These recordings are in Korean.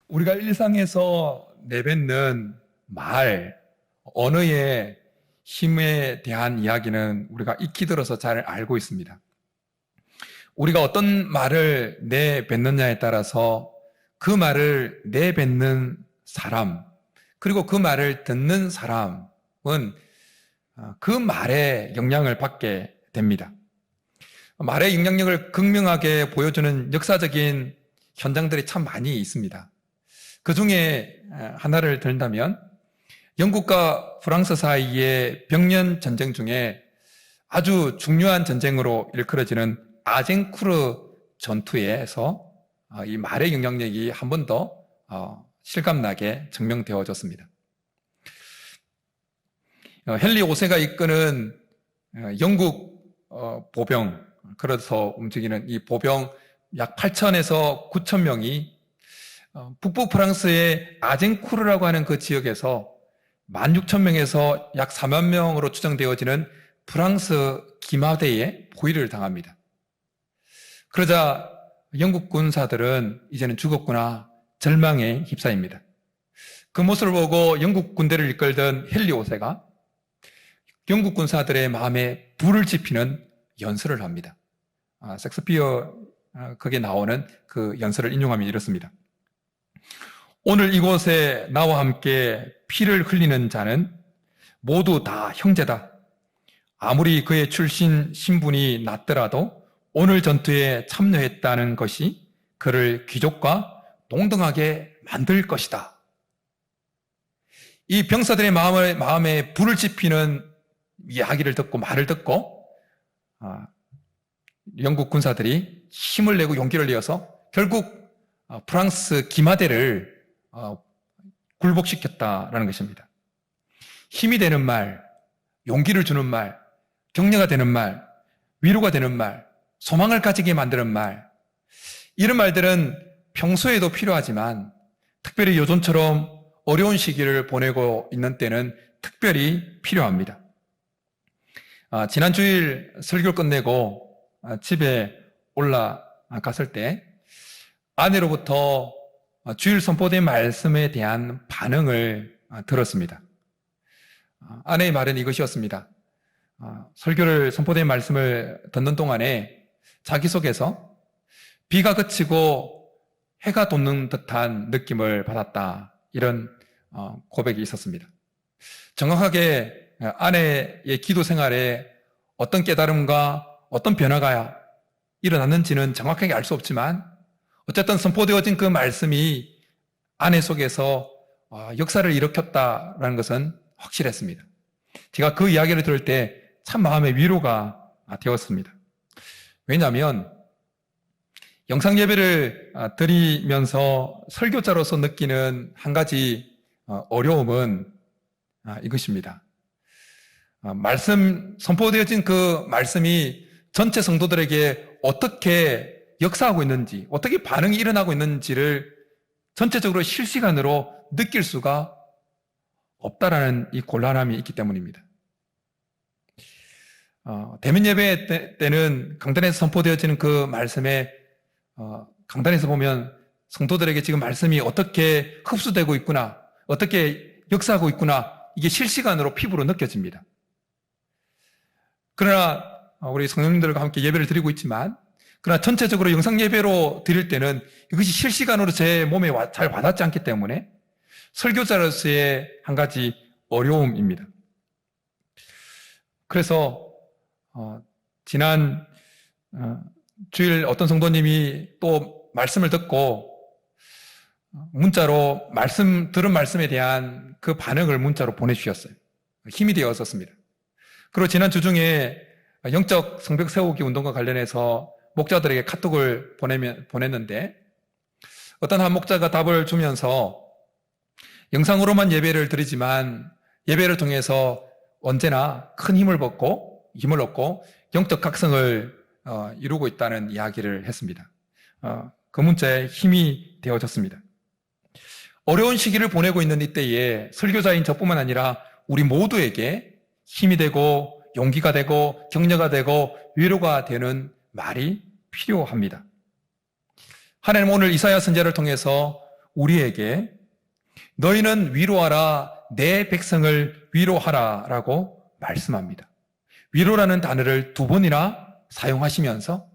우리가 일상에서 내뱉는 말, 언어의 힘에 대한 이야기는 우리가 익히 들어서 잘 알고 있습니다. 우리가 어떤 말을 내뱉느냐에 따라서 그 말을 내뱉는 사람, 그리고 그 말을 듣는 사람은 그 말에 영향을 받게 됩니다. 말의 영향력을 극명하게 보여주는 역사적인 현장들이 참 많이 있습니다. 그 중에 하나를 든다면 영국과 프랑스 사이의 병년 전쟁 중에 아주 중요한 전쟁으로 일컬어지는 아젠쿠르 전투에서 이 말의 영향력이 한 번 더 실감나게 증명되어졌습니다. 헨리 5세가 이끄는 영국 보병, 그래서 움직이는 이 보병 약 8천에서 9천 명이 북부 프랑스의 아젠쿠르라고 하는 그 지역에서 16,000명에서 약 4만 명으로 추정되어지는 프랑스 기마대에 포위를 당합니다. 그러자 영국 군사들은 이제는 죽었구나 절망에 휩싸입니다. 그 모습을 보고 영국 군대를 이끌던 헨리 5세가 영국 군사들의 마음에 불을 지피는 연설을 합니다. 셰익스피어 거기에 나오는 그 연설을 인용하면 이렇습니다. 오늘 이곳에 나와 함께 피를 흘리는 자는 모두 다 형제다. 아무리 그의 출신 신분이 낮더라도 오늘 전투에 참여했다는 것이 그를 귀족과 동등하게 만들 것이다. 이 병사들의 마음에 불을 지피는 이야기를 듣고 말을 듣고 영국 군사들이 힘을 내고 용기를 내어서 결국 프랑스 기마대를 굴복시켰다라는 것입니다. 힘이 되는 말, 용기를 주는 말, 격려가 되는 말, 위로가 되는 말, 소망을 가지게 만드는 말, 이런 말들은 평소에도 필요하지만 특별히 요즘처럼 어려운 시기를 보내고 있는 때는 특별히 필요합니다. 지난 주일 설교를 끝내고 집에 올라갔을 때 아내로부터 주일 선포된 말씀에 대한 반응을 들었습니다. 아내의 말은 이것이었습니다. 설교를 선포된 말씀을 듣는 동안에 자기 속에서 비가 그치고 해가 돋는 듯한 느낌을 받았다. 이런 고백이 있었습니다. 정확하게 아내의 기도 생활에 어떤 깨달음과 어떤 변화가 일어났는지는 정확하게 알 수 없지만 어쨌든 선포되어진 그 말씀이 아내 속에서 역사를 일으켰다라는 것은 확실했습니다. 제가 그 이야기를 들을 때 참 마음의 위로가 되었습니다. 왜냐하면 영상 예배를 드리면서 설교자로서 느끼는 한 가지 어려움은 이것입니다. 선포되어진 그 말씀이 전체 성도들에게 어떻게 역사하고 있는지, 어떻게 반응이 일어나고 있는지를 전체적으로 실시간으로 느낄 수가 없다라는 이 곤란함이 있기 때문입니다. 대면 예배 때는 강단에서 선포되어지는 그 말씀에 강단에서 보면 성도들에게 지금 말씀이 어떻게 흡수되고 있구나, 어떻게 역사하고 있구나, 이게 실시간으로 피부로 느껴집니다. 그러나 우리 성도님들과 함께 예배를 드리고 있지만, 그러나 전체적으로 영상 예배로 드릴 때는 이것이 실시간으로 제 몸에 잘 와닿지 않기 때문에 설교자로서의 한 가지 어려움입니다. 그래서 지난 주일 어떤 성도님이 또 말씀을 듣고 문자로 들은 말씀에 대한 그 반응을 문자로 보내주셨어요. 힘이 되었었습니다. 그리고 지난 주 중에 영적 성벽 세우기 운동과 관련해서 목자들에게 카톡을 보냈는데 어떤 한 목자가 답을 주면서 영상으로만 예배를 드리지만 예배를 통해서 언제나 큰 힘을 얻고 영적 각성을 이루고 있다는 이야기를 했습니다. 그 문자에 힘이 되어졌습니다. 어려운 시기를 보내고 있는 이때에 설교자인 저뿐만 아니라 우리 모두에게 힘이 되고 용기가 되고 격려가 되고 위로가 되는 말이 필요합니다. 하나님 오늘 이사야 선지자를 통해서 우리에게 너희는 위로하라, 내 백성을 위로하라 라고 말씀합니다. 위로라는 단어를 2번이나 사용하시면서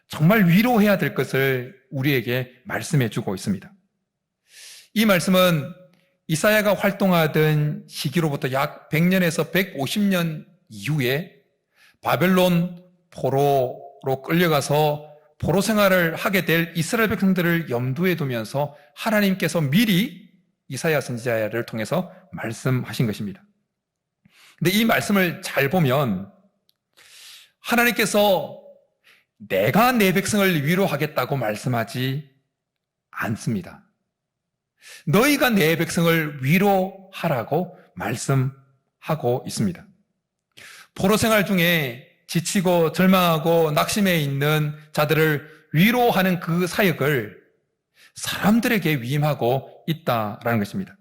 정말 위로해야 될 것을 우리에게 말씀해 주고 있습니다. 이 말씀은 이사야가 활동하던 시기로부터 약 100년에서 150년 이후에 바벨론 포로로 끌려가서 포로 생활을 하게 될 이스라엘 백성들을 염두에 두면서 하나님께서 미리 이사야 선지자를 통해서 말씀하신 것입니다. 근데 이 말씀을 잘 보면 하나님께서 내가 내 백성을 위로하겠다고 말씀하지 않습니다. 너희가 내 백성을 위로하라고 말씀하고 있습니다. 포로 생활 중에 지치고 절망하고 낙심해 있는 자들을 위로하는 그 사역을 사람들에게 위임하고 있다라는 것입니다.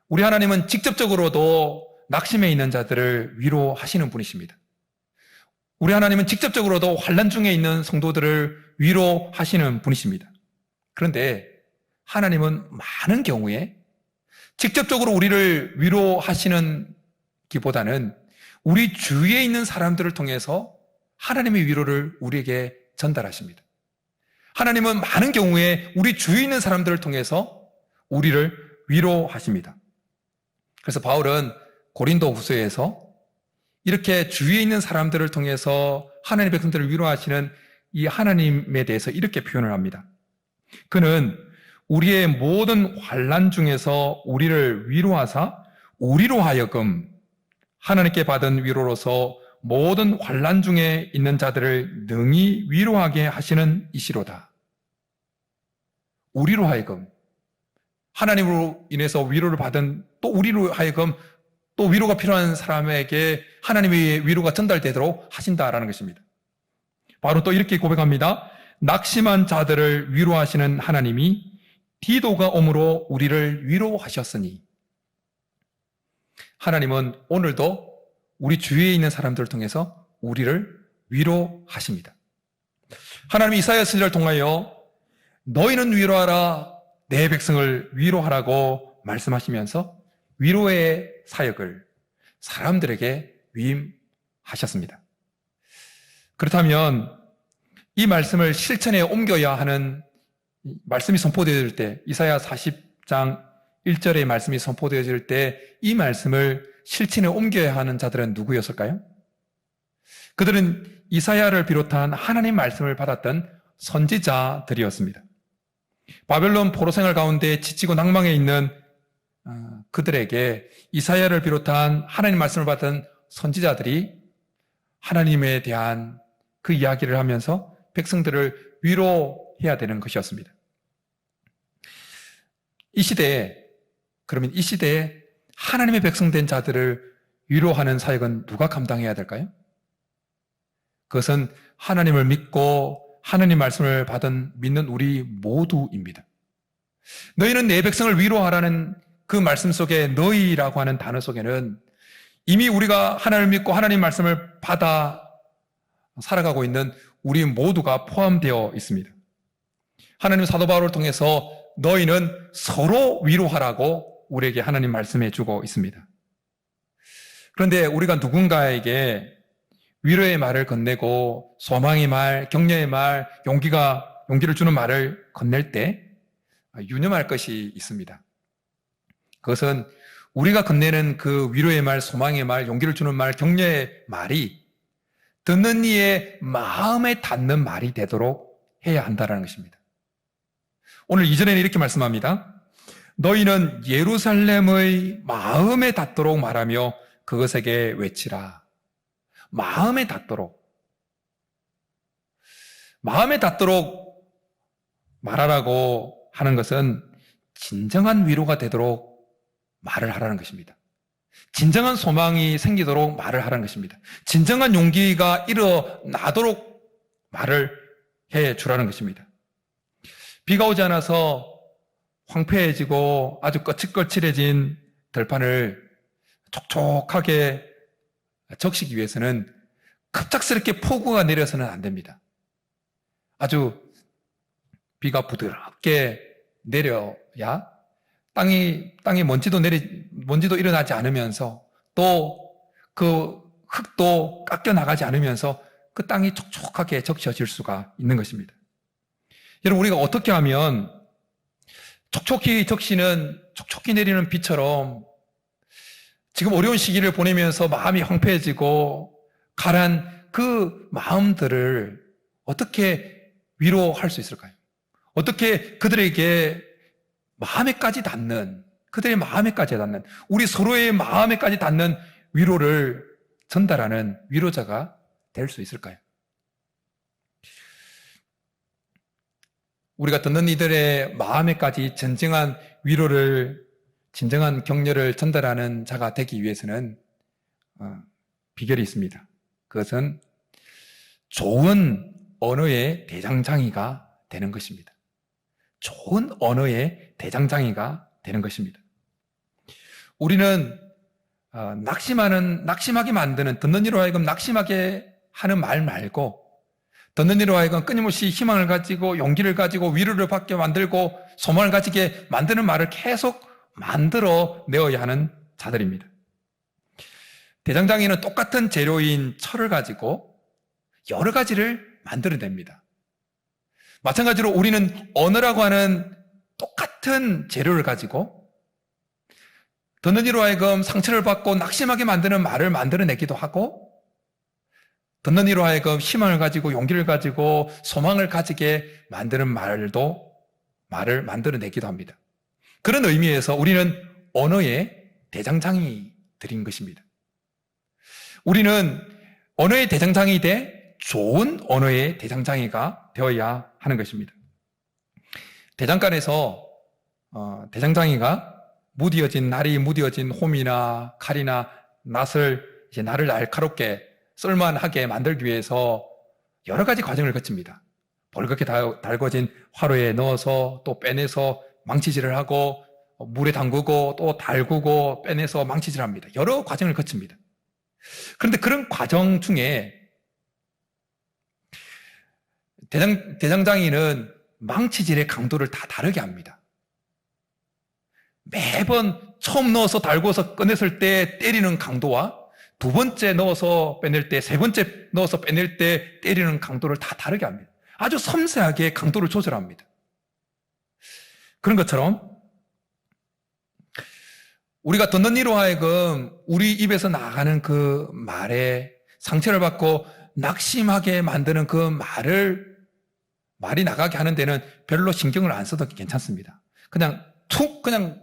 우리 하나님은 직접적으로도 낙심해 있는 자들을 위로하시는 분이십니다. 우리 하나님은 직접적으로도 환난 중에 있는 성도들을 위로하시는 분이십니다. 그런데 하나님은 많은 경우에 직접적으로 우리를 위로하시는 기보다는 우리 주위에 있는 사람들을 통해서 하나님의 위로를 우리에게 전달하십니다. 하나님은 많은 경우에 우리 주위에 있는 사람들을 통해서 우리를 위로하십니다. 그래서 바울은 고린도 후서에서 이렇게 주위에 있는 사람들을 통해서 하나님의 백성들을 위로하시는 이 하나님에 대해서 이렇게 표현을 합니다. 그는 우리의 모든 환난 중에서 우리를 위로하사 우리로 하여금 하나님께 받은 위로로서 모든 환난 중에 있는 자들을 능히 위로하게 하시는 이시로다. 우리로 하여금 하나님으로 인해서 위로를 받은 또 우리로 하여금 또 위로가 필요한 사람에게 하나님의 위로가 전달되도록 하신다라는 것입니다. 바로 또 이렇게 고백합니다. 낙심한 자들을 위로하시는 하나님이 디도가 오므로 우리를 위로하셨으니. 하나님은 오늘도 우리 주위에 있는 사람들을 통해서 우리를 위로하십니다. 하나님이 이사야 선지자를 통하여 너희는 위로하라, 내 백성을 위로하라고 말씀하시면서 위로의 사역을 사람들에게 위임하셨습니다. 그렇다면 이 말씀을 실천에 옮겨야 하는 말씀이 선포되어질 때, 이사야 40장 1절의 말씀이 선포되어질 때 이 말씀을 실천에 옮겨야 하는 자들은 누구였을까요? 그들은 이사야를 비롯한 하나님 말씀을 받았던 선지자들이었습니다. 바벨론 포로 생활 가운데 지치고 낭망해 있는 그들에게 이사야를 비롯한 하나님 말씀을 받은 선지자들이 하나님에 대한 그 이야기를 하면서 백성들을 위로해야 되는 것이었습니다. 그러면 이 시대에 하나님의 백성된 자들을 위로하는 사역은 누가 감당해야 될까요? 그것은 하나님을 믿고 하나님 말씀을 믿는 우리 모두입니다. 너희는 내 백성을 위로하라는 그 말씀 속에 너희라고 하는 단어 속에는 이미 우리가 하나님을 믿고 하나님 말씀을 받아 살아가고 있는 우리 모두가 포함되어 있습니다. 하나님 사도 바울을 통해서 너희는 서로 위로하라고 우리에게 하나님 말씀해 주고 있습니다. 그런데 우리가 누군가에게 위로의 말을 건네고 소망의 말, 격려의 말, 용기를 주는 말을 건넬 때 유념할 것이 있습니다. 그것은 우리가 건네는 그 위로의 말, 소망의 말, 용기를 주는 말, 격려의 말이 듣는 이의 마음에 닿는 말이 되도록 해야 한다는 것입니다. 오늘 이전에는 이렇게 말씀합니다. 너희는 예루살렘의 마음에 닿도록 말하며 그것에게 외치라. 마음에 닿도록 말하라고 하는 것은 진정한 위로가 되도록 말을 하라는 것입니다. 진정한 소망이 생기도록 말을 하라는 것입니다. 진정한 용기가 일어나도록 말을 해 주라는 것입니다. 비가 오지 않아서 황폐해지고 아주 거칠거칠해진 들판을 촉촉하게 적시기 위해서는 급작스럽게 폭우가 내려서는 안 됩니다. 아주 비가 부드럽게 내려야 땅에 먼지도 일어나지 않으면서 또 그 흙도 깎여 나가지 않으면서 그 땅이 촉촉하게 적셔질 수가 있는 것입니다. 여러분, 우리가 어떻게 하면 촉촉히 내리는 비처럼 지금 어려운 시기를 보내면서 마음이 황폐해지고 가란 그 마음들을 어떻게 위로할 수 있을까요? 어떻게 그들의 마음에까지 닿는, 우리 서로의 마음에까지 닿는 위로를 전달하는 위로자가 될 수 있을까요? 우리가 듣는 이들의 마음에까지 진정한 위로를, 진정한 격려를 전달하는 자가 되기 위해서는 비결이 있습니다. 그것은 좋은 언어의 대장장이가 되는 것입니다. 좋은 언어의 대장장이가 되는 것입니다. 우리는 낙심하게 만드는, 듣는 이로 하여금 낙심하게 하는 말 말고, 듣는 이로 하여금 끊임없이 희망을 가지고 용기를 가지고 위로를 받게 만들고 소망을 가지게 만드는 말을 계속 만들어 내어야 하는 자들입니다. 대장장이는 똑같은 재료인 철을 가지고 여러 가지를 만들어냅니다. 마찬가지로 우리는 언어라고 하는 똑같은 재료를 가지고 듣는 이로 하여금 상처를 받고 낙심하게 만드는 말을 만들어내기도 하고, 듣는 이로 하여금 희망을 가지고 용기를 가지고 소망을 가지게 만드는 말을 만들어내기도 합니다. 그런 의미에서 우리는 언어의 대장장이들인 것입니다. 우리는 언어의 대장장이 돼 좋은 언어의 대장장이가 되어야 하는 것입니다. 대장간에서 대장장이가 날이 무뎌진 홈이나 칼이나 나를 날카롭게 쓸만하게 만들기 위해서 여러 가지 과정을 거칩니다. 벌겋게 달궈진 화로에 넣어서 또 빼내서 망치질을 하고 물에 담그고 또 달구고 빼내서 망치질합니다. 여러 과정을 거칩니다. 그런데 그런 과정 중에 대장장이는 망치질의 강도를 다 다르게 합니다. 매번 처음 넣어서 달궈서 꺼냈을 때 때리는 강도와 두 번째 넣어서 빼낼 때, 세 번째 넣어서 빼낼 때 때리는 강도를 다 다르게 합니다. 아주 섬세하게 강도를 조절합니다. 그런 것처럼 우리가 듣는 이로 하여금 우리 입에서 나가는 그 말에 상처를 받고 낙심하게 만드는 그 말이 나가게 하는 데는 별로 신경을 안 써도 괜찮습니다. 그냥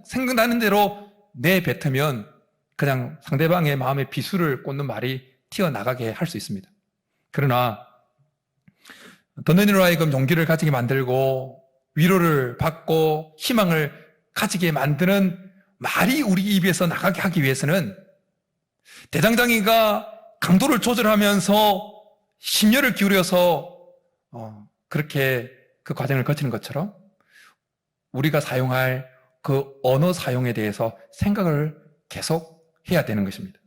생각나는 대로 내뱉으면 그냥 상대방의 마음에 비수를 꽂는 말이 튀어나가게 할 수 있습니다. 그러나 듣는 이로 하여금 용기를 가지게 만들고 위로를 받고 희망을 가지게 만드는 말이 우리 입에서 나가게 하기 위해서는 대장장이가 강도를 조절하면서 심혈을 기울여서 그렇게 그 과정을 거치는 것처럼 우리가 사용할 그 언어 사용에 대해서 생각을 계속 해야 되는 것입니다.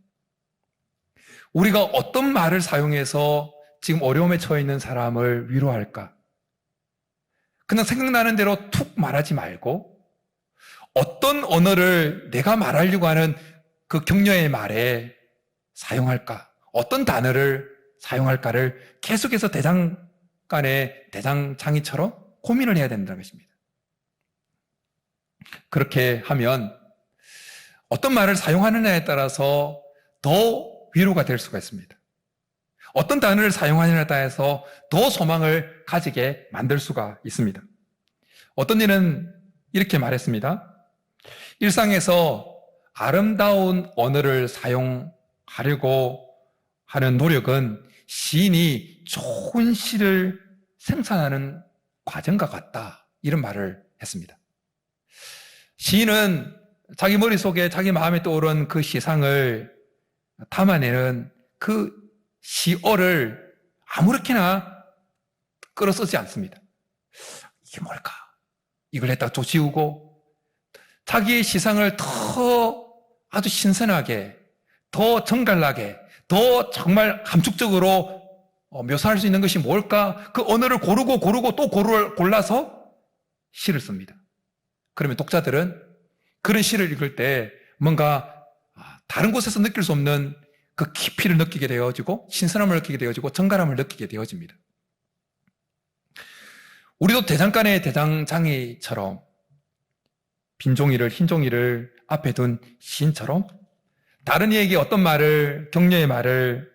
우리가 어떤 말을 사용해서 지금 어려움에 처해 있는 사람을 위로할까? 그냥 생각나는 대로 툭 말하지 말고 어떤 언어를 내가 말하려고 하는 그 격려의 말에 사용할까? 어떤 단어를 사용할까를 계속해서 대장장이처럼 고민을 해야 된다는 것입니다. 그렇게 하면 어떤 말을 사용하느냐에 따라서 더 위로가 될 수가 있습니다. 어떤 단어를 사용하느냐에 따라서 더 소망을 가지게 만들 수가 있습니다. 어떤 이는 이렇게 말했습니다. 일상에서 아름다운 언어를 사용하려고 하는 노력은 시인이 좋은 시를 생산하는 과정과 같다. 이런 말을 했습니다. 시인은 자기 머릿속에 자기 마음에 떠오른 그 시상을 담아내는 그 시어를 아무렇게나 끌어 쓰지 않습니다. 이게 뭘까? 이걸 했다가 또 지우고 자기의 시상을 더 아주 신선하게, 더 정갈나게, 더 정말 감축적으로 묘사할 수 있는 것이 뭘까? 그 언어를 고르고 또 골라서 시를 씁니다. 그러면 독자들은 그런 시를 읽을 때 뭔가 다른 곳에서 느낄 수 없는 그 깊이를 느끼게 되어지고 신선함을 느끼게 되어지고 정갈함을 느끼게 되어집니다. 우리도 대장간의 대장장이처럼 빈 종이를 흰 종이를 앞에 둔 시인처럼 다른 이에게 어떤 말을 격려의 말을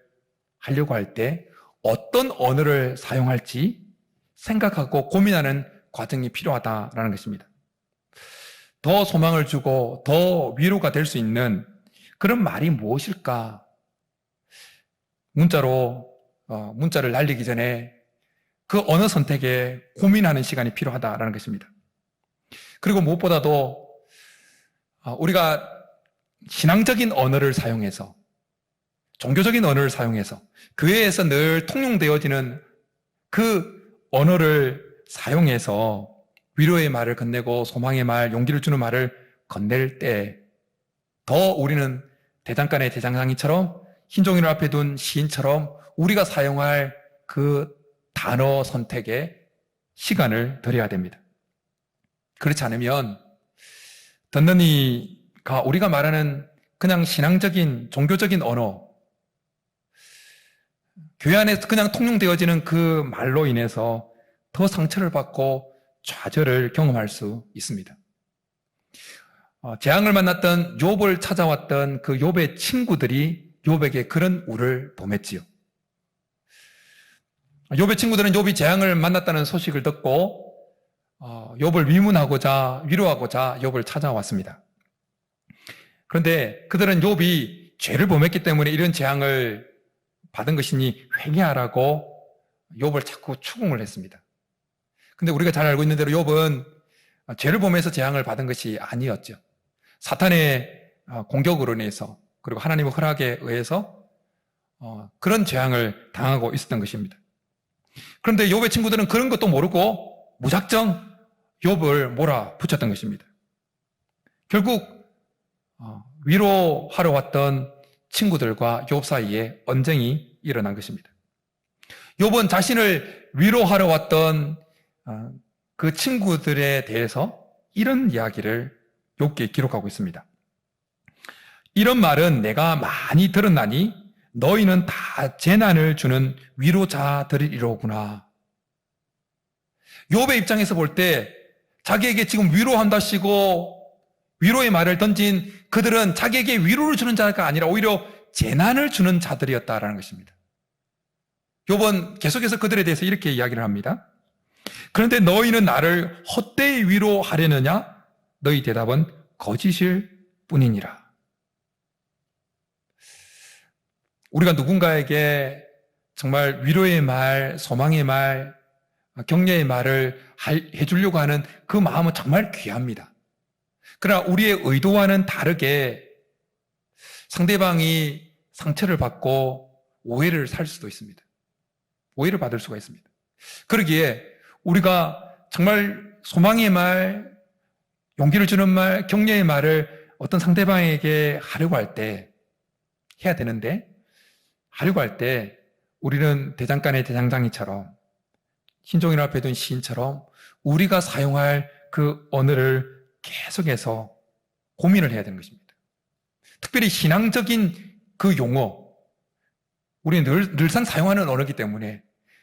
하려고 할 때 어떤 언어를 사용할지 생각하고 고민하는 과정이 필요하다라는 것입니다. 더 소망을 주고 더 위로가 될 수 있는 그런 말이 무엇일까? 문자를 날리기 전에 그 언어 선택에 고민하는 시간이 필요하다라는 것입니다. 그리고 무엇보다도 우리가 신앙적인 언어를 사용해서 종교적인 언어를 사용해서 교회에서 늘 통용되어지는 그 언어를 사용해서 위로의 말을 건네고 소망의 말, 용기를 주는 말을 건넬 때 더 우리는 대장간의 대장장이처럼 흰 종이를 앞에 둔 시인처럼 우리가 사용할 그 단어 선택에 시간을 들여야 됩니다. 그렇지 않으면 듣는 이가 우리가 말하는 그냥 신앙적인 종교적인 언어, 교회 안에서 그냥 통용되어지는 그 말로 인해서 더 상처를 받고 좌절을 경험할 수 있습니다. 재앙을 만났던 욥을 찾아왔던 그 욥의 친구들이 욥에게 그런 우를 범했지요. 욥의 친구들은 욥이 재앙을 만났다는 소식을 듣고 욥을 위문하고자 위로하고자 욥을 찾아왔습니다. 그런데 그들은 욥이 죄를 범했기 때문에 이런 재앙을 받은 것이니 회개하라고 욥을 자꾸 추궁을 했습니다. 근데 우리가 잘 알고 있는 대로 욥은 죄를 범해서 재앙을 받은 것이 아니었죠. 사탄의 공격으로 인해서 그리고 하나님의 허락에 의해서 그런 재앙을 당하고 있었던 것입니다. 그런데 욥의 친구들은 그런 것도 모르고 무작정 욥을 몰아붙였던 것입니다. 결국 위로하러 왔던 친구들과 욥 사이에 언쟁이 일어난 것입니다. 욥은 자신을 위로하러 왔던 그 친구들에 대해서 이런 이야기를 욥기에 기록하고 있습니다. 이런 말은 내가 많이 들었나니 너희는 다 재난을 주는 위로자들이로구나. 욥의 입장에서 볼 때 자기에게 지금 위로한다시고 위로의 말을 던진 그들은 자기에게 위로를 주는 자가 아니라 오히려 재난을 주는 자들이었다라는 것입니다. 욥은 계속해서 그들에 대해서 이렇게 이야기를 합니다. 그런데 너희는 나를 헛되이 위로하려느냐? 너희 대답은 거짓일 뿐이니라. 우리가 누군가에게 정말 위로의 말, 소망의 말, 격려의 말을 해주려고 하는 그 마음은 정말 귀합니다. 그러나 우리의 의도와는 다르게 상대방이 상처를 받고 오해를 살 수도 있습니다. 오해를 받을 수가 있습니다. 그러기에 우리가 정말 소망의 말, 용기를 주는 말, 격려의 말을 어떤 상대방에게 하려고 할 때 해야 되는데 하려고 할 때 우리는 대장간의 대장장이처럼 흰종이를 앞에 둔 시인처럼 우리가 사용할 그 언어를 계속해서 고민을 해야 되는 것입니다. 특별히 신앙적인 그 용어, 우리는 늘상 사용하는 언어이기 때문에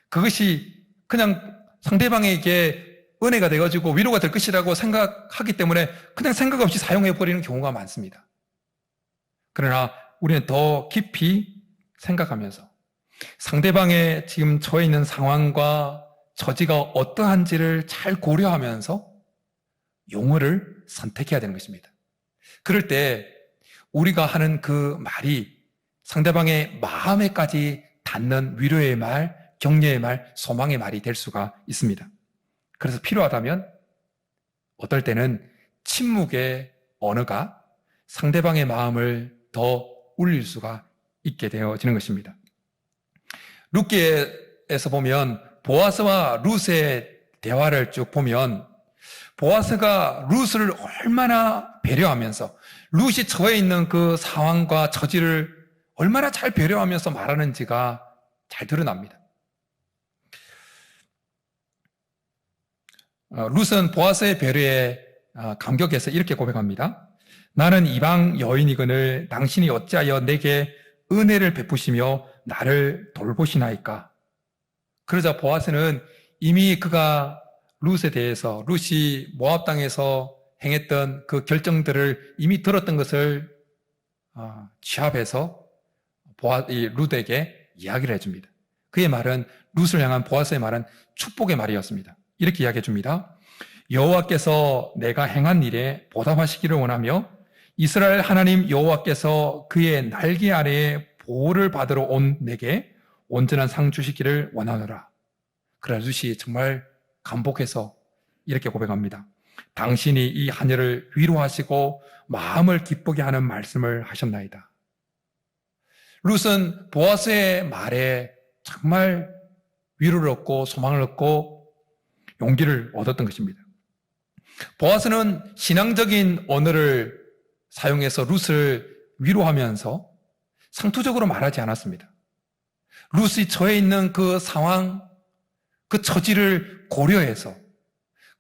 그것이 그냥 상대방에게 은혜가 되어지고 위로가 될 것이라고 생각하기 때문에 그냥 생각 없이 사용해버리는 경우가 많습니다. 그러나 우리는 더 깊이 생각하면서 상대방의 지금 처해 있는 상황과 처지가 어떠한지를 잘 고려하면서 용어를 선택해야 되는 것입니다. 그럴 때 우리가 하는 그 말이 상대방의 마음에까지 닿는 위로의 말, 격려의 말, 소망의 말이 될 수가 있습니다. 그래서 필요하다면 어떨 때는 침묵의 언어가 상대방의 마음을 더 울릴 수가 있게 되어지는 것입니다. 룻기에서 보면 보아스와 룻의 대화를 쭉 보면 보아스가 룻을 얼마나 배려하면서 룻이 처해 있는 그 상황과 처지를 얼마나 잘 배려하면서 말하는지가 잘 드러납니다. 룻은 보아스의 배려에 감격해서 이렇게 고백합니다. 나는 이방 여인이거늘 당신이 어찌하여 내게 은혜를 베푸시며 나를 돌보시나이까. 그러자 보아스는 이미 그가 룻에 대해서, 룻이 모압 땅에서 행했던 그 결정들을 이미 들었던 것을 취합해서 룻에게 이야기를 해줍니다. 그의 말은, 룻을 향한 보아스의 말은 축복의 말이었습니다. 이렇게 이야기해 줍니다. 여호와께서 내가 행한 일에 보답하시기를 원하며 이스라엘 하나님 여호와께서 그의 날개 아래에 보호를 받으러 온 내게 온전한 상 주시기를 원하노라. 그러나 룻이 정말 감복해서 이렇게 고백합니다. 당신이 이 하늘을 위로하시고 마음을 기쁘게 하는 말씀을 하셨나이다. 룻은 보아스의 말에 정말 위로를 얻고 소망을 얻고 용기를 얻었던 것입니다. 보아스는 신앙적인 언어를 사용해서 룻을 위로하면서 상투적으로 말하지 않았습니다. 룻이 처해 있는 그 상황, 그 처지를 고려해서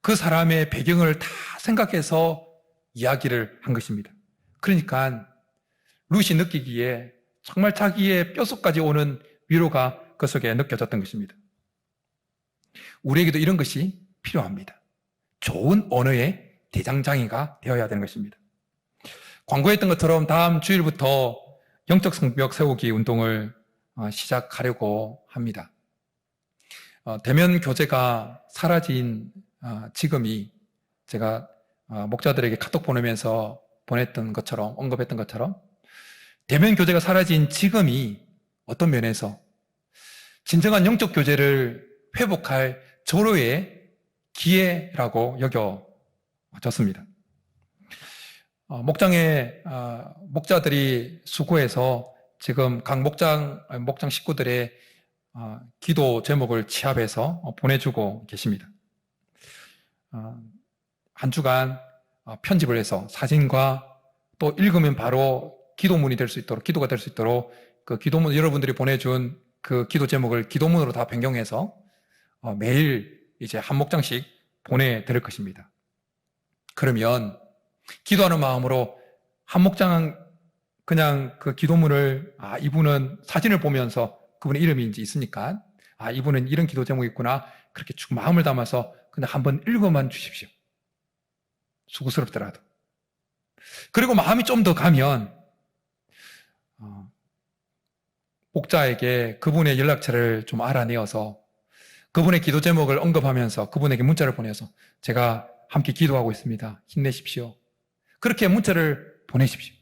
그 사람의 배경을 다 생각해서 이야기를 한 것입니다. 그러니까 룻이 느끼기에 정말 자기의 뼛속까지 오는 위로가 그 속에 느껴졌던 것입니다. 우리에게도 이런 것이 필요합니다. 좋은 언어의 대장장이가 되어야 되는 것입니다. 광고했던 것처럼 다음 주일부터 영적 성벽 세우기 운동을 시작하려고 합니다. 대면 교제가 사라진 지금이 제가 목자들에게 카톡 보내면서 보냈던 것처럼, 언급했던 것처럼 대면 교제가 사라진 지금이 어떤 면에서 진정한 영적 교제를 회복할 절호의 기회라고 여겨졌습니다. 목장의 목자들이 수고해서 지금 각 목장 식구들의 기도 제목을 취합해서 보내주고 계십니다. 한 주간 편집을 해서 사진과 또 읽으면 바로 기도문이 될 수 있도록, 기도가 될 수 있도록 그 기도문, 여러분들이 보내준 그 기도 제목을 기도문으로 다 변경해서 매일 이제 한 목장씩 보내드릴 것입니다. 그러면 기도하는 마음으로 한 목장은 그냥 그 기도문을 이분은 사진을 보면서 그분의 이름이 이제 있으니까 이분은 이런 기도 제목이 있구나, 그렇게 쭉 마음을 담아서 그냥 한번 읽어만 주십시오. 수고스럽더라도. 그리고 마음이 좀 더 가면 목자에게 그분의 연락처를 좀 알아내어서 그분의 기도 제목을 언급하면서 그분에게 문자를 보내서 제가 함께 기도하고 있습니다. 힘내십시오. 그렇게 문자를 보내십시오.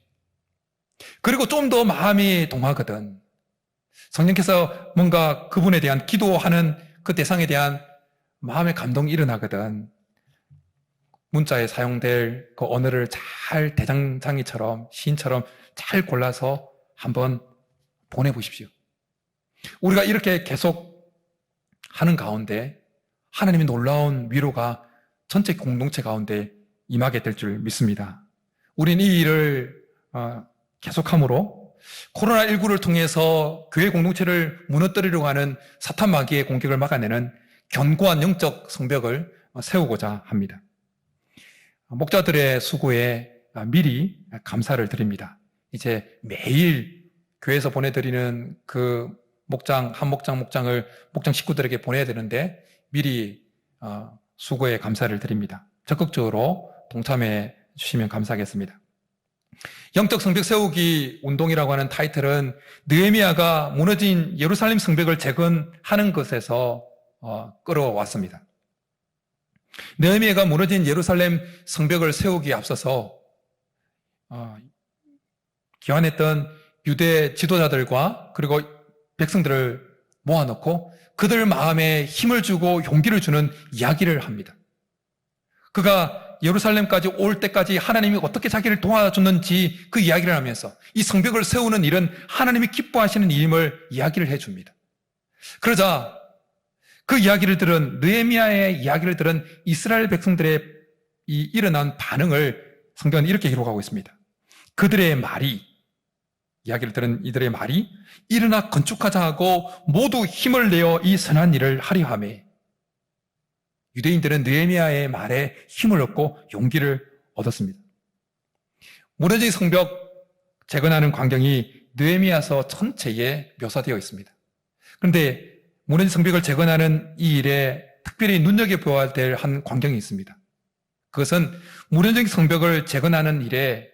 그리고 좀 더 마음이 동하거든, 성령께서 뭔가 그분에 대한 기도하는 그 대상에 대한 마음의 감동이 일어나거든, 문자에 사용될 그 언어를 잘 대장장이처럼, 시인처럼 잘 골라서 한번 보내보십시오. 우리가 이렇게 계속 하는 가운데 하나님의 놀라운 위로가 전체 공동체 가운데 임하게 될 줄 믿습니다. 우린 이 일을 계속함으로 코로나19를 통해서 교회 공동체를 무너뜨리려고 하는 사탄 마귀의 공격을 막아내는 견고한 영적 성벽을 세우고자 합니다. 목자들의 수고에 미리 감사를 드립니다. 이제 매일 교회에서 보내드리는 그 목장을 목장 식구들에게 보내야 되는데 미리 수고에 감사를 드립니다. 적극적으로 동참해 주시면 감사하겠습니다. 영적 성벽 세우기 운동이라고 하는 타이틀은 느헤미야가 무너진 예루살렘 성벽을 재건하는 것에서 끌어왔습니다. 느헤미야가 무너진 예루살렘 성벽을 세우기에 앞서서 기환했던 유대 지도자들과 그리고 백성들을 모아놓고 그들 마음에 힘을 주고 용기를 주는 이야기를 합니다. 그가 예루살렘까지 올 때까지 하나님이 어떻게 자기를 도와줬는지 그 이야기를 하면서 이 성벽을 세우는 일은 하나님이 기뻐하시는 일임을 이야기를 해줍니다. 그러자 그 이야기를 들은, 느헤미야의 이야기를 들은 이스라엘 백성들의 이 일어난 반응을 성경은 이렇게 기록하고 있습니다. 그들의 말이, 이야기를 들은 이들의 말이 일어나 건축하자 하고 모두 힘을 내어 이 선한 일을 하려 하매 유대인들은 느헤미야의 말에 힘을 얻고 용기를 얻었습니다. 무너진 성벽 재건하는 광경이 느헤미야서 전체에 묘사되어 있습니다. 그런데 무너진 성벽을 재건하는 이 일에 특별히 눈여겨보아야 될 한 광경이 있습니다. 그것은 무너진 성벽을 재건하는 일에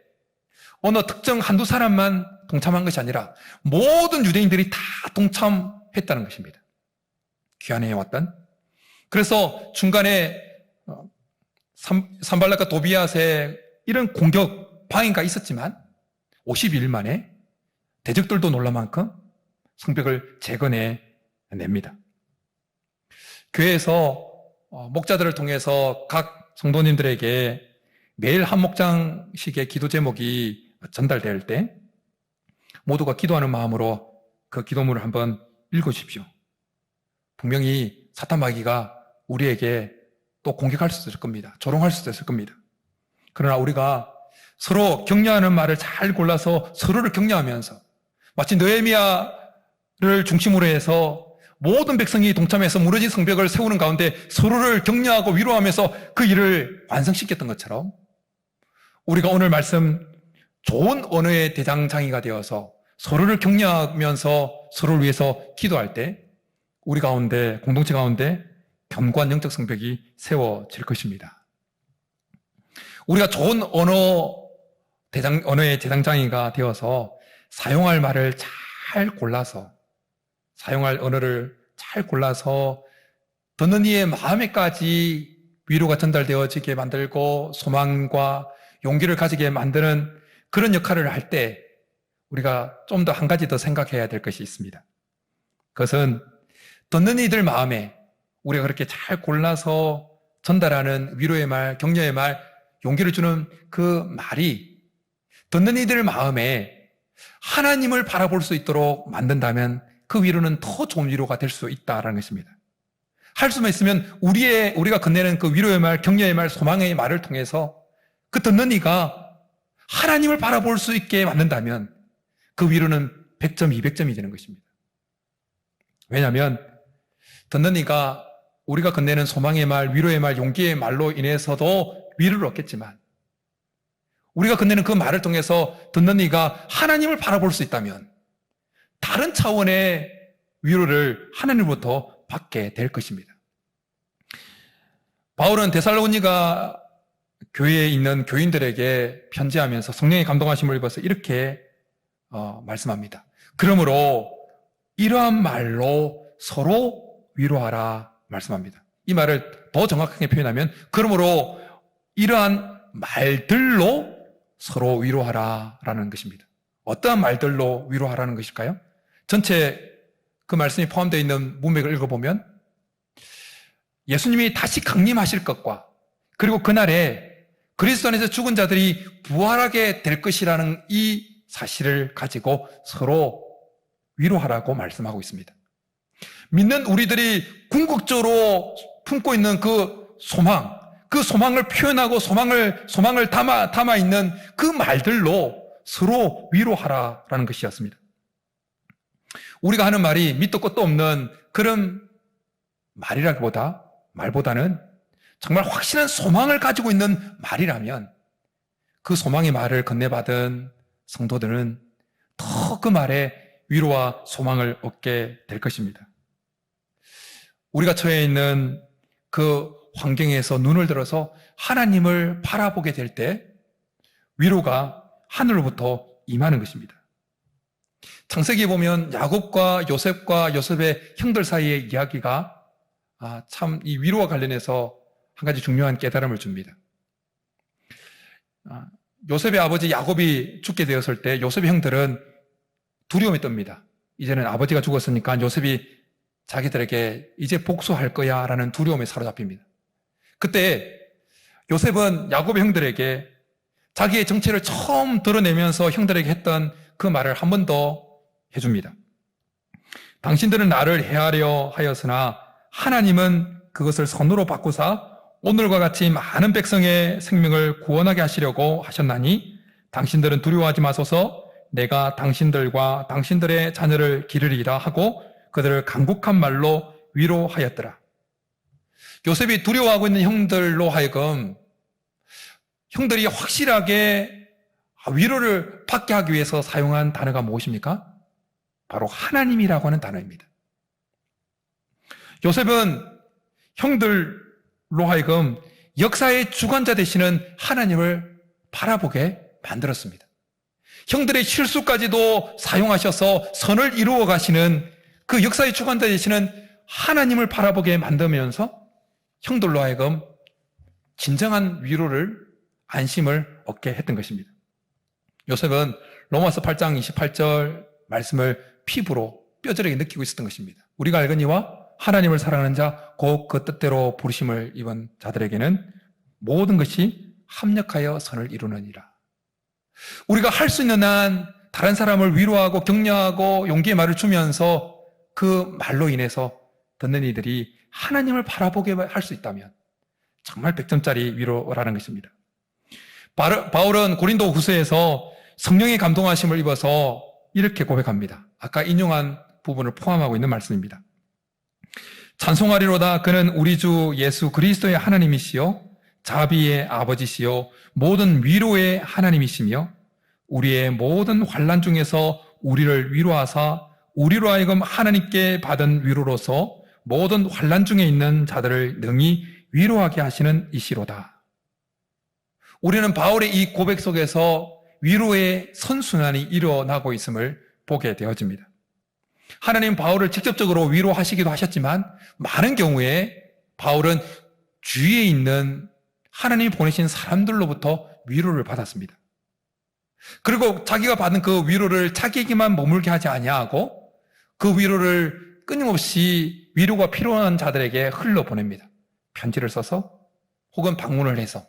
어느 특정 한두 사람만 동참한 것이 아니라 모든 유대인들이 다 동참했다는 것입니다. 귀환해 왔던. 그래서 중간에 산발락과 도비앗의 이런 공격 방해가 있었지만 52일 만에 대적들도 놀랄 만큼 성벽을 재건해 냅니다. 교회에서 목자들을 통해서 각 성도님들에게 매일 한 목장씩의 기도 제목이 전달될 때 모두가 기도하는 마음으로 그 기도문을 한번 읽으십시오. 분명히 사탄 마귀가 우리에게 또 공격할 수도 있을 겁니다. 조롱할 수도 있을 겁니다. 그러나 우리가 서로 격려하는 말을 잘 골라서 서로를 격려하면서 마치 느헤미야를 중심으로 해서 모든 백성이 동참해서 무너진 성벽을 세우는 가운데 서로를 격려하고 위로하면서 그 일을 완성시켰던 것처럼 우리가 오늘 말씀 좋은 언어의 대장장이가 되어서 서로를 격려하면서 서로를 위해서 기도할 때 우리 가운데, 공동체 가운데 견고한 영적 성벽이 세워질 것입니다. 우리가 좋은 언어의 대장장이가 되어서 사용할 말을 잘 골라서 사용할 언어를 잘 골라서 듣는 이의 마음에까지 위로가 전달되어지게 만들고 소망과 용기를 가지게 만드는 그런 역할을 할 때 우리가 좀 더 한 가지 더 생각해야 될 것이 있습니다. 그것은 듣는 이들 마음에 우리가 그렇게 잘 골라서 전달하는 위로의 말, 격려의 말, 용기를 주는 그 말이 듣는 이들 마음에 하나님을 바라볼 수 있도록 만든다면 그 위로는 더 좋은 위로가 될 수 있다는 것입니다. 할 수만 있으면 우리가 건네는 그 위로의 말, 격려의 말, 소망의 말을 통해서 그 듣는 이가 하나님을 바라볼 수 있게 만든다면 그 위로는 100점, 200점이 되는 것입니다. 왜냐하면 듣는 이가 우리가 건네는 소망의 말, 위로의 말, 용기의 말로 인해서도 위로를 얻겠지만 우리가 건네는 그 말을 통해서 듣는 이가 하나님을 바라볼 수 있다면 다른 차원의 위로를 하나님으로부터 받게 될 것입니다. 바울은 데살로니가 교회에 있는 교인들에게 편지하면서 성령의 감동하심을 입어서 이렇게 말씀합니다. 그러므로 이러한 말로 서로 위로하라 말씀합니다. 이 말을 더 정확하게 표현하면 그러므로 이러한 말들로 서로 위로하라라는 것입니다. 어떠한 말들로 위로하라는 것일까요? 전체 그 말씀이 포함되어 있는 문맥을 읽어보면 예수님이 다시 강림하실 것과 그리고 그날에 그리스도 안에서 죽은 자들이 부활하게 될 것이라는 이 사실을 가지고 서로 위로하라고 말씀하고 있습니다. 믿는 우리들이 궁극적으로 품고 있는 그 소망을 표현하고 소망을 담아 있는 그 말들로 서로 위로하라라는 것이었습니다. 우리가 하는 말이 밑도 끝도 없는 그런 말보다는 정말 확실한 소망을 가지고 있는 말이라면 그 소망의 말을 건네받은 성도들은 더 그 말에 위로와 소망을 얻게 될 것입니다. 우리가 처해 있는 그 환경에서 눈을 들어서 하나님을 바라보게 될 때 위로가 하늘로부터 임하는 것입니다. 창세기에 보면 야곱과 요셉의 형들 사이의 이야기가 참 이 위로와 관련해서 한 가지 중요한 깨달음을 줍니다. 요셉의 아버지 야곱이 죽게 되었을 때 요셉의 형들은 두려움이 뜹니다. 이제는 아버지가 죽었으니까 요셉이 자기들에게 이제 복수할 거야 라는 두려움에 사로잡힙니다. 그때 요셉은 야곱의 형들에게 자기의 정체를 처음 드러내면서 형들에게 했던 그 말을 한 번 더 해줍니다. 당신들은 나를 해하려 하였으나 하나님은 그것을 선으로 바꾸사 오늘과 같이 많은 백성의 생명을 구원하게 하시려고 하셨나니 당신들은 두려워하지 마소서. 내가 당신들과 당신들의 자녀를 기르리라 하고 그들을 간곡한 말로 위로하였더라. 요셉이 두려워하고 있는 형들로 하여금 형들이 확실하게 위로를 받게 하기 위해서 사용한 단어가 무엇입니까? 바로 하나님이라고 하는 단어입니다. 요셉은 형들로 하여금 역사의 주관자 되시는 하나님을 바라보게 만들었습니다. 형들의 실수까지도 사용하셔서 선을 이루어 가시는 그 역사의 주관자 되시는 하나님을 바라보게 만들면서 형들로 하여금 진정한 위로를, 안심을 얻게 했던 것입니다. 요셉은 로마서 8장 28절 말씀을 피부로 뼈저리게 느끼고 있었던 것입니다. 우리가 알거니와 하나님을 사랑하는 자, 곧 그 뜻대로 부르심을 입은 자들에게는 모든 것이 합력하여 선을 이루느니라. 우리가 할 수 있는 한 다른 사람을 위로하고 격려하고 용기의 말을 주면서 그 말로 인해서 듣는 이들이 하나님을 바라보게 할 수 있다면 정말 100점짜리 위로라는 것입니다. 바울은 고린도 후서에서 성령의 감동하심을 입어서 이렇게 고백합니다. 아까 인용한 부분을 포함하고 있는 말씀입니다. 찬송하리로다. 그는 우리 주 예수 그리스도의 하나님이시요 자비의 아버지시요 모든 위로의 하나님이시며 우리의 모든 환난 중에서 우리를 위로하사 우리로 하여금 하나님께 받은 위로로서 모든 환난 중에 있는 자들을 능히 위로하게 하시는 이시로다. 우리는 바울의 이 고백 속에서 위로의 선순환이 일어나고 있음을 보게 되어집니다. 하나님 바울을 직접적으로 위로하시기도 하셨지만 많은 경우에 바울은 주위에 있는 하나님이 보내신 사람들로부터 위로를 받았습니다. 그리고 자기가 받은 그 위로를 자기에게만 머물게 하지 아니하고 그 위로를 끊임없이 위로가 필요한 자들에게 흘러보냅니다. 편지를 써서 혹은 방문을 해서.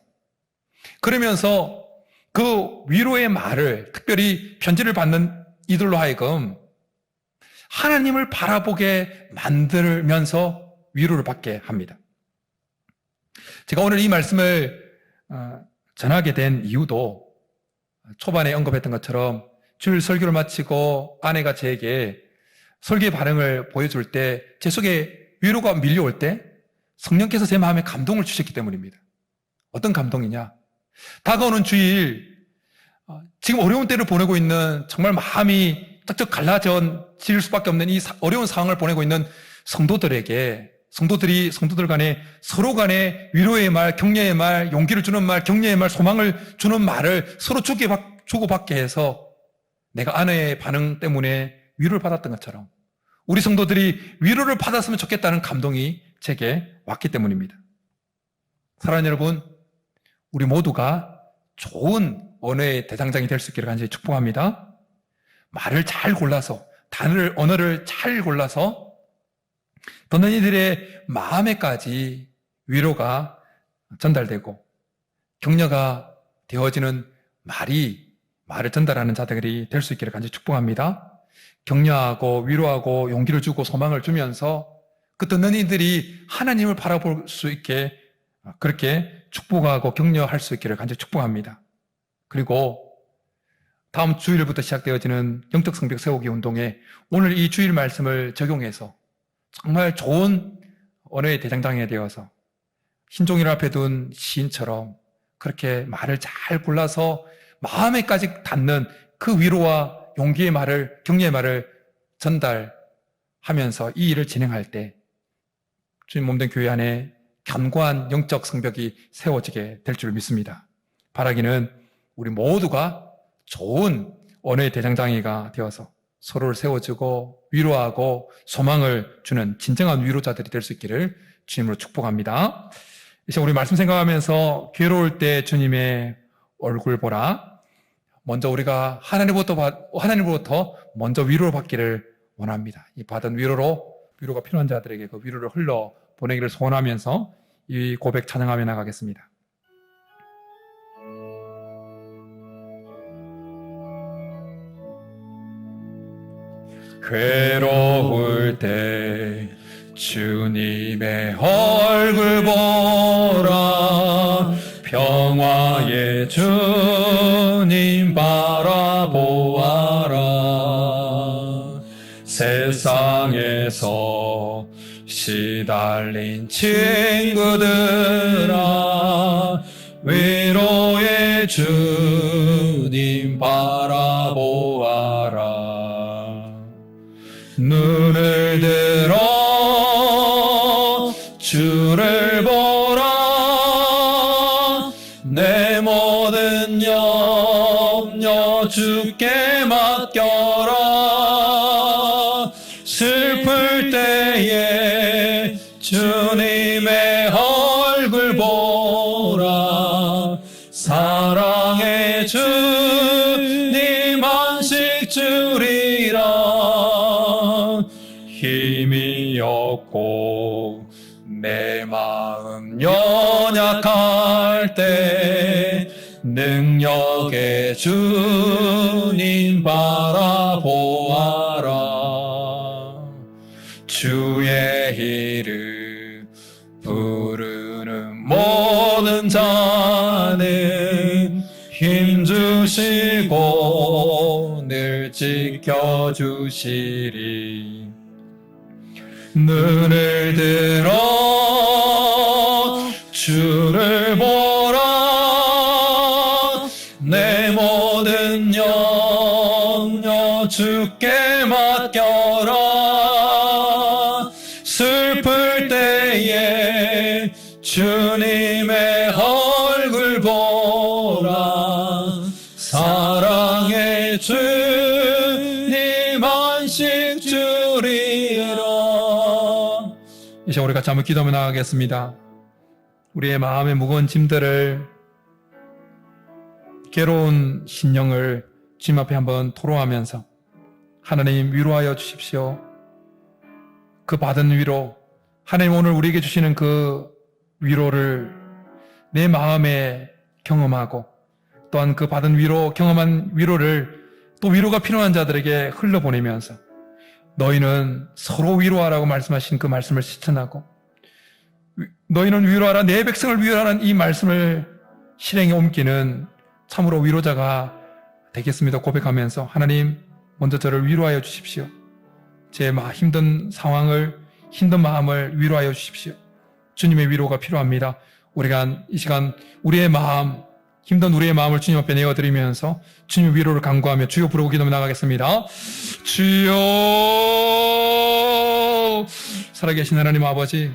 그러면서 그 위로의 말을, 특별히 편지를 받는 이들로 하여금 하나님을 바라보게 만들면서 위로를 받게 합니다. 제가 오늘 이 말씀을 전하게 된 이유도 초반에 언급했던 것처럼 주일 설교를 마치고 아내가 제게 설교의 반응을 보여줄 때 제 속에 위로가 밀려올 때 성령께서 제 마음에 감동을 주셨기 때문입니다. 어떤 감동이냐? 다가오는 주일, 지금 어려운 때를 보내고 있는 정말 마음이 쩍쩍 갈라질 수밖에 없는 이 어려운 상황을 보내고 있는 성도들 간에 서로 간에 위로의 말, 격려의 말, 용기를 주는 말, 격려의 말, 소망을 주는 말을 서로 주고받게 해서 내가 아내의 반응 때문에 위로를 받았던 것처럼 우리 성도들이 위로를 받았으면 좋겠다는 감동이 제게 왔기 때문입니다. 사랑하는 여러분, 우리 모두가 좋은 언어의 대장장이 될 수 있기를 간절히 축복합니다. 말을 잘 골라서, 언어를 잘 골라서 듣는 이들의 마음에까지 위로가 전달되고 격려가 되어지는 말을 전달하는 자들이 될 수 있기를 간절히 축복합니다. 격려하고 위로하고 용기를 주고 소망을 주면서 그 듣는 이들이 하나님을 바라볼 수 있게 그렇게 축복하고 격려할 수 있기를 간절히 축복합니다. 그리고 다음 주일부터 시작되어지는 영적 성벽 세우기 운동에 오늘 이 주일 말씀을 적용해서 정말 좋은 언어의 대장장이 되어서 흰종이를 앞에 둔 시인처럼 그렇게 말을 잘 골라서 마음에까지 닿는 그 위로와 용기의 말을, 격려의 말을 전달하면서 이 일을 진행할 때 주님 몸된 교회 안에 견고한 영적 성벽이 세워지게 될 줄 믿습니다. 바라기는 우리 모두가 좋은 언어의 대장장이가 되어서 서로를 세워주고 위로하고 소망을 주는 진정한 위로자들이 될 수 있기를 주님으로 축복합니다. 이제 우리 말씀 생각하면서 괴로울 때 주님의 얼굴 보라. 먼저 우리가 하나님으로부터 먼저 위로를 받기를 원합니다. 이 받은 위로가 필요한 자들에게 그 위로를 흘러 보내기를 소원하면서 이 고백 찬양하며 나가겠습니다. 괴로울 때 주님의 얼굴 보라. 평화의 주님 바라보아라. 세상에서 시달린 친구들아 위로의 주님 바라보아라. 눈을 들어 주를 보라. 내 모든 염려 주께 맡겨라. 슬플 때에 주님의 얼굴 보라. 사랑의 주님 안식 주리라. 힘이 없고 내 마음 연약할 때 능력의 주님 바라보아라. 주의 이름 부르는 모든 자는 힘주시고 늘 지켜주시리. 눈을 들어 주를 보라. 내 모든 염려 주께 맡겨라. 슬플 때에 주님의 얼굴 보라. 사랑의 주님 안식 주리라. 이제 우리 같이 한번 기도하며 나가겠습니다. 우리의 마음의 무거운 짐들을, 괴로운 심령을 주님 앞에 한번 토로하면서 하나님 위로하여 주십시오. 그 받은 위로, 하나님 오늘 우리에게 주시는 그 위로를 내 마음에 경험하고, 또한 그 받은 위로, 경험한 위로를 또 위로가 필요한 자들에게 흘려보내면서 너희는 서로 위로하라고 말씀하신 그 말씀을 실천하고, 너희는 위로하라, 내 백성을 위로하라는 이 말씀을 실행에 옮기는 참으로 위로자가 되겠습니다. 고백하면서 하나님 먼저 저를 위로하여 주십시오. 제 힘든 상황을, 힘든 마음을 위로하여 주십시오. 주님의 위로가 필요합니다. 우리가 이 시간 우리의 마음, 힘든 우리의 마음을 주님 앞에 내어드리면서 주님의 위로를 간구하며 주여 부르고 기도하며 나가겠습니다. 주여. 살아계신 하나님 아버지,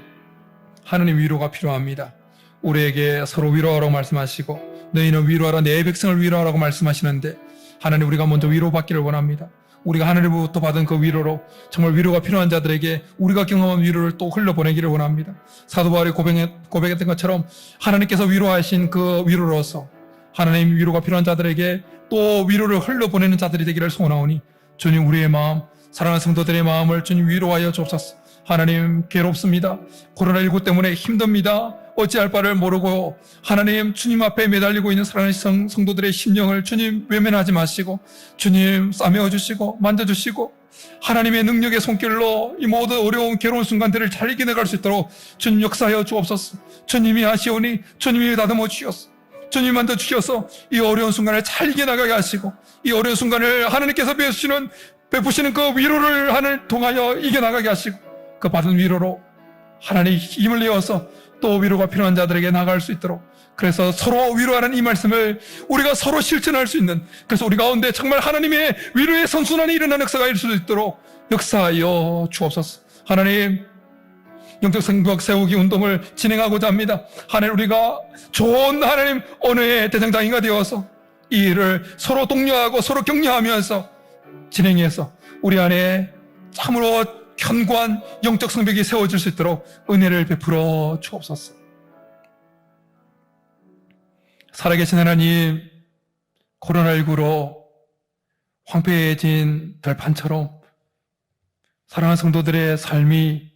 하나님 위로가 필요합니다. 우리에게 서로 위로하라고 말씀하시고 너희는 위로하라, 내 백성을 위로하라고 말씀하시는데 하나님 우리가 먼저 위로받기를 원합니다. 우리가 하나님으로부터 받은 그 위로로 정말 위로가 필요한 자들에게 우리가 경험한 위로를 또 흘려보내기를 원합니다. 사도 바울이 고백했던 것처럼 하나님께서 위로하신 그 위로로서 하나님 위로가 필요한 자들에게 또 위로를 흘려보내는 자들이 되기를 소원하오니 주님 우리의 마음, 사랑하는 성도들의 마음을 주님 위로하여 주옵소서. 하나님 괴롭습니다. 코로나19 때문에 힘듭니다. 어찌할 바를 모르고 하나님 주님 앞에 매달리고 있는 사랑하는 성도들의 심령을 주님 외면하지 마시고 주님 싸매어주시고 만져주시고 하나님의 능력의 손길로 이 모든 어려운 괴로운 순간들을 잘 이겨내갈 수 있도록 주님 역사하여 주옵소서. 주님이 하시오니 주님이 다듬어 주셨소. 주님 만져 주셔서 이 어려운 순간을 잘 이겨나가게 하시고 이 어려운 순간을 하나님께서 베푸시는 그 위로를 하늘 통하여 이겨나가게 하시고 그 받은 위로로 하나님 힘을 내어서 또 위로가 필요한 자들에게 나아갈 수 있도록, 그래서 서로 위로하는 이 말씀을 우리가 서로 실천할 수 있는, 그래서 우리 가운데 정말 하나님의 위로의 선순환이 일어나는 역사가 있을 수 있도록 역사하여 주옵소서. 하나님 영적 성벽 세우기 운동을 진행하고자 합니다. 하나님 우리가 좋은 하나님 언어의 대장장이가 되어서 이 일을 서로 독려하고 서로 격려하면서 진행해서 우리 안에 참으로 견고한 영적 성벽이 세워질 수 있도록 은혜를 베풀어 주옵소서. 살아계신 하나님, 코로나19로 황폐해진 들판처럼 사랑하는 성도들의 삶이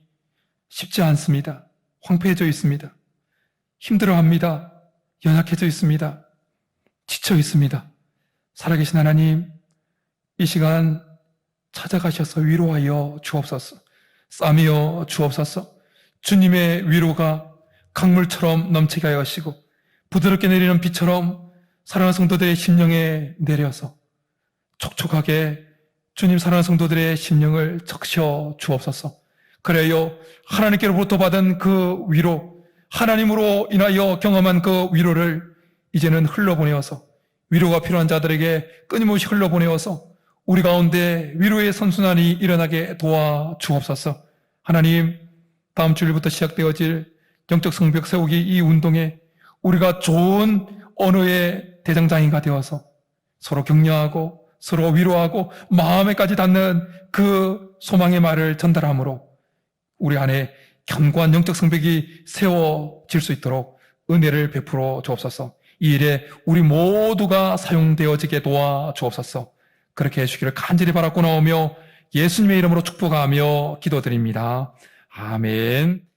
쉽지 않습니다. 황폐해져 있습니다. 힘들어합니다. 연약해져 있습니다. 지쳐 있습니다. 살아계신 하나님, 이 시간 찾아가셔서 위로하여 주옵소서. 싸매어 주옵소서. 주님의 위로가 강물처럼 넘치게 하시고 부드럽게 내리는 비처럼 사랑하는 성도들의 심령에 내려서 촉촉하게 주님 사랑하는 성도들의 심령을 적셔 주옵소서. 그래요. 하나님께로부터 받은 그 위로, 하나님으로 인하여 경험한 그 위로를 이제는 흘러보내어서 위로가 필요한 자들에게 끊임없이 흘러보내어서 우리 가운데 위로의 선순환이 일어나게 도와 주옵소서. 하나님, 다음 주일부터 시작되어질 영적 성벽 세우기 이 운동에 우리가 좋은 언어의 대장장이가 되어서 서로 격려하고 서로 위로하고 마음에까지 닿는 그 소망의 말을 전달함으로 우리 안에 견고한 영적 성벽이 세워질 수 있도록 은혜를 베풀어 주옵소서. 이 일에 우리 모두가 사용되어지게 도와 주옵소서. 그렇게 해주기를 간절히 바라고 나오며 예수님의 이름으로 축복하며 기도드립니다. 아멘.